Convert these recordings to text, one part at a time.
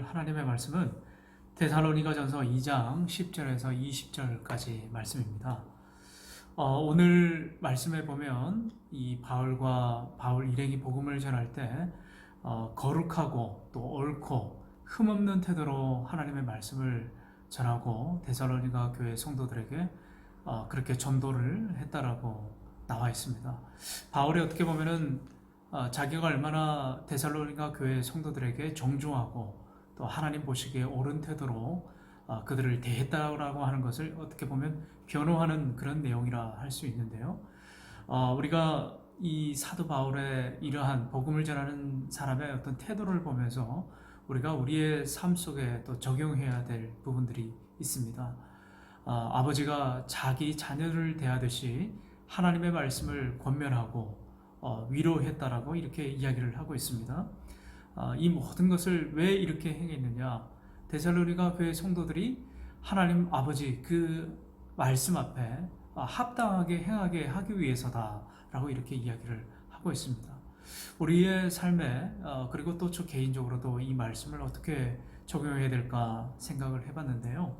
하나님의 말씀은 데살로니가전서 2장 10절에서 20절까지 말씀입니다. 오늘 말씀에 보면 이 바울 일행이 복음을 전할 때 거룩하고 또 옳고 흠없는 태도로 하나님의 말씀을 전하고 데살로니가 교회 성도들에게 그렇게 전도를 했다라고 나와 있습니다. 바울이 어떻게 보면은 자기가 얼마나 데살로니가 교회 성도들에게 정중하고 또 하나님 보시기에 옳은 태도로 그들을 대했다라고 하는 것을 어떻게 보면 변호하는 그런 내용이라 할 수 있는데요. 우리가 이 사도 바울의 이러한 복음을 전하는 사람의 어떤 태도를 보면서 우리가 우리의 삶 속에 또 적용해야 될 부분들이 있습니다. 아버지가 자기 자녀를 대하듯이 하나님의 말씀을 권면하고 위로했다라고 이렇게 이야기를 하고 있습니다. 이 모든 것을 왜 이렇게 행했느냐? 데살로니가 교회 성도들이 하나님 아버지 그 말씀 앞에 합당하게 행하게 하기 위해서다라고 이렇게 이야기를 하고 있습니다. 우리의 삶에 그리고 또 저 개인적으로도 이 말씀을 어떻게 적용해야 될까 생각을 해봤는데요.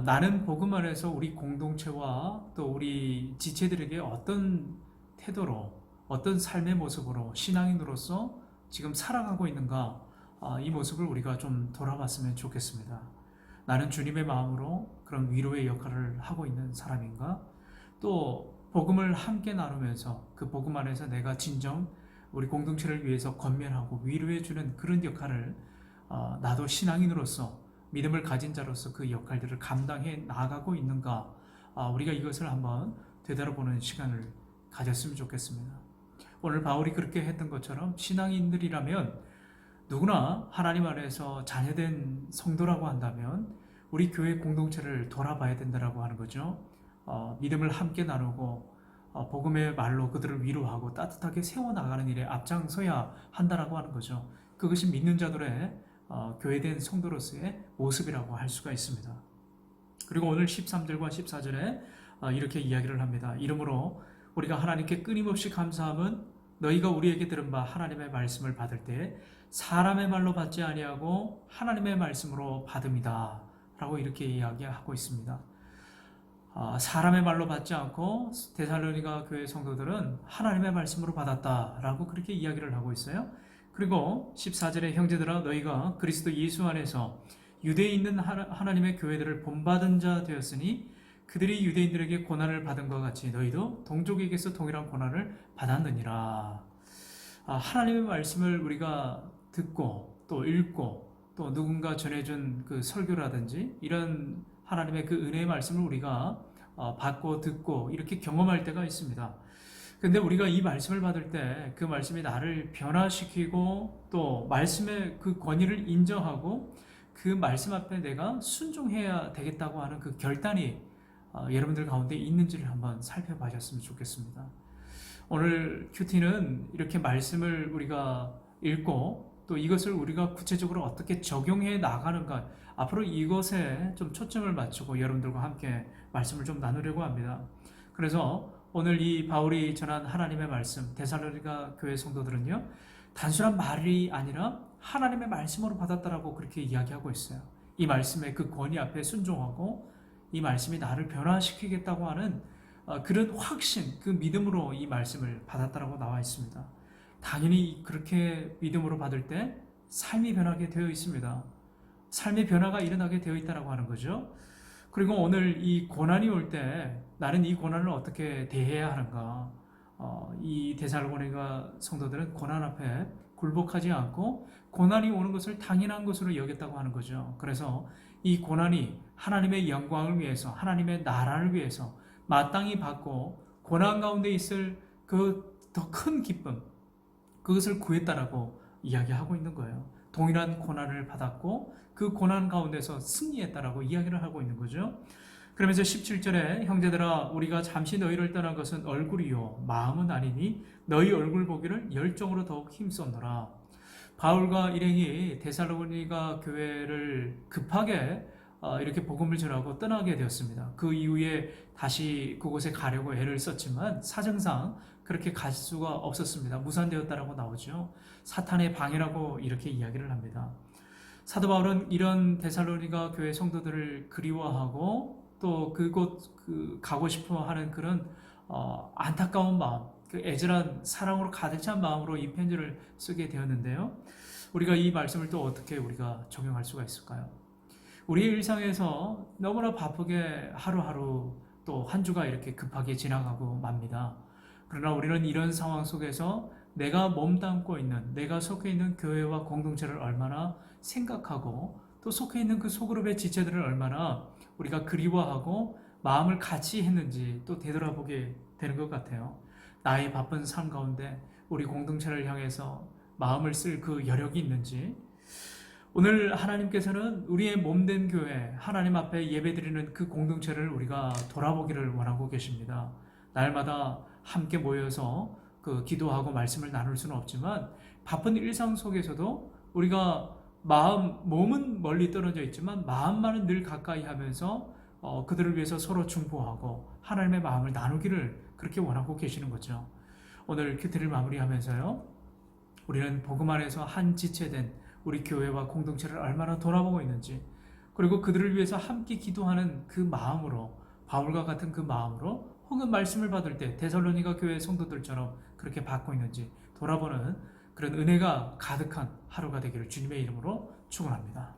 나는 복음 안에서 우리 공동체와 또 우리 지체들에게 어떤 태도로 어떤 삶의 모습으로 신앙인으로서 지금 살아가고 있는가, 이 모습을 우리가 좀 돌아봤으면 좋겠습니다. 나는 주님의 마음으로 그런 위로의 역할을 하고 있는 사람인가? 또 복음을 함께 나누면서 그 복음 안에서 내가 진정 우리 공동체를 위해서 권면하고 위로해주는 그런 역할을 나도 신앙인으로서 믿음을 가진 자로서 그 역할들을 감당해 나가고 있는가? 우리가 이것을 한번 되돌아보는 시간을 가졌으면 좋겠습니다. 오늘 바울이 그렇게 했던 것처럼 신앙인들이라면 누구나 하나님 안에서 자녀된 성도라고 한다면 우리 교회 공동체를 돌아봐야 된다고 하는 거죠. 믿음을 함께 나누고 복음의 말로 그들을 위로하고 따뜻하게 세워나가는 일에 앞장서야 한다라고 하는 거죠. 그것이 믿는 자들의 교회된 성도로서의 모습이라고 할 수가 있습니다. 그리고 오늘 13절과 14절에 이렇게 이야기를 합니다. 이러므로 우리가 하나님께 끊임없이 감사함은 너희가 우리에게 들은 바 하나님의 말씀을 받을 때 사람의 말로 받지 아니하고 하나님의 말씀으로 받음이다 라고 이렇게 이야기하고 있습니다. 사람의 말로 받지 않고 데살로니가 교회 성도들은 하나님의 말씀으로 받았다라고 그렇게 이야기를 하고 있어요. 그리고 14절에 형제들아 너희가 그리스도 예수 안에서 유대에 있는 하나님의 교회들을 본받은 자 되었으니 그들이 유대인들에게 고난을 받은 것 같이 너희도 동족에게서 동일한 고난을 받았느니라. 하나님의 말씀을 우리가 듣고 또 읽고 또 누군가 전해준 그 설교라든지 이런 하나님의 그 은혜의 말씀을 우리가 받고 듣고 이렇게 경험할 때가 있습니다. 근데 우리가 이 말씀을 받을 때 그 말씀이 나를 변화시키고 또 말씀의 그 권위를 인정하고 그 말씀 앞에 내가 순종해야 되겠다고 하는 그 결단이 여러분들 가운데 있는지를 한번 살펴봐셨으면 좋겠습니다. 오늘 큐티는 이렇게 말씀을 우리가 읽고 또 이것을 우리가 구체적으로 어떻게 적용해 나가는가, 앞으로 이것에 좀 초점을 맞추고 여러분들과 함께 말씀을 좀 나누려고 합니다. 그래서 오늘 이 바울이 전한 하나님의 말씀, 데살로니가 교회 성도들은요, 단순한 말이 아니라 하나님의 말씀으로 받았다라고 그렇게 이야기하고 있어요. 이 말씀의 그 권위 앞에 순종하고 이 말씀이 나를 변화시키겠다고 하는 그런 확신, 그 믿음으로 이 말씀을 받았다라고 나와 있습니다. 당연히 그렇게 믿음으로 받을 때 삶이 변하게 되어 있습니다. 삶의 변화가 일어나게 되어 있다라고 하는 거죠. 그리고 오늘 이 고난이 올 때 나는 이 고난을 어떻게 대해야 하는가? 이 데살로니가 성도들은 고난 앞에 굴복하지 않고 고난이 오는 것을 당연한 것으로 여겼다고 하는 거죠. 그래서 이 고난이 하나님의 영광을 위해서, 하나님의 나라를 위해서 마땅히 받고 고난 가운데 있을 그 더 큰 기쁨, 그것을 구했다라고 이야기하고 있는 거예요. 동일한 고난을 받았고 그 고난 가운데서 승리했다라고 이야기를 하고 있는 거죠. 그러면서 17절에 형제들아 우리가 잠시 너희를 떠난 것은 얼굴이요 마음은 아니니 너희 얼굴 보기를 열정으로 더욱 힘썼노라. 바울과 일행이 데살로니가 교회를 급하게 이렇게 복음을 전하고 떠나게 되었습니다. 그 이후에 다시 그곳에 가려고 애를 썼지만 사정상 그렇게 갈 수가 없었습니다. 무산되었다라고 나오죠. 사탄의 방해라고 이렇게 이야기를 합니다. 사도 바울은 이런 데살로니가 교회 성도들을 그리워하고 또 그곳 가고 싶어 하는 그런 안타까운 마음, 그 애절한 사랑으로 가득 찬 마음으로 이 편지를 쓰게 되었는데요. 우리가 이 말씀을 또 어떻게 우리가 적용할 수가 있을까요? 우리의 일상에서 너무나 바쁘게 하루하루 또 한 주가 이렇게 급하게 지나가고 맙니다. 그러나 우리는 이런 상황 속에서 내가 몸담고 있는, 내가 속해 있는 교회와 공동체를 얼마나 생각하고 또 속해 있는 그 소그룹의 지체들을 얼마나 우리가 그리워하고 마음을 같이 했는지 또 되돌아보게 되는 것 같아요. 나의 바쁜 삶 가운데 우리 공동체를 향해서 마음을 쓸 그 여력이 있는지, 오늘 하나님께서는 우리의 몸된 교회, 하나님 앞에 예배드리는 그 공동체를 우리가 돌아보기를 원하고 계십니다. 날마다 함께 모여서 그 기도하고 말씀을 나눌 수는 없지만 바쁜 일상 속에서도 우리가 몸은 멀리 떨어져 있지만 마음만은 늘 가까이 하면서 그들을 위해서 서로 중보하고 하나님의 마음을 나누기를 그렇게 원하고 계시는 거죠. 오늘 큐티를 마무리하면서요, 우리는 복음 안에서 한 지체된 우리 교회와 공동체를 얼마나 돌아보고 있는지, 그리고 그들을 위해서 함께 기도하는 그 마음으로, 바울과 같은 그 마음으로 혹은 말씀을 받을 때 데살로니가 교회 성도들처럼 그렇게 받고 있는지 돌아보는 그런 은혜가 가득한 하루가 되기를 주님의 이름으로 축원합니다.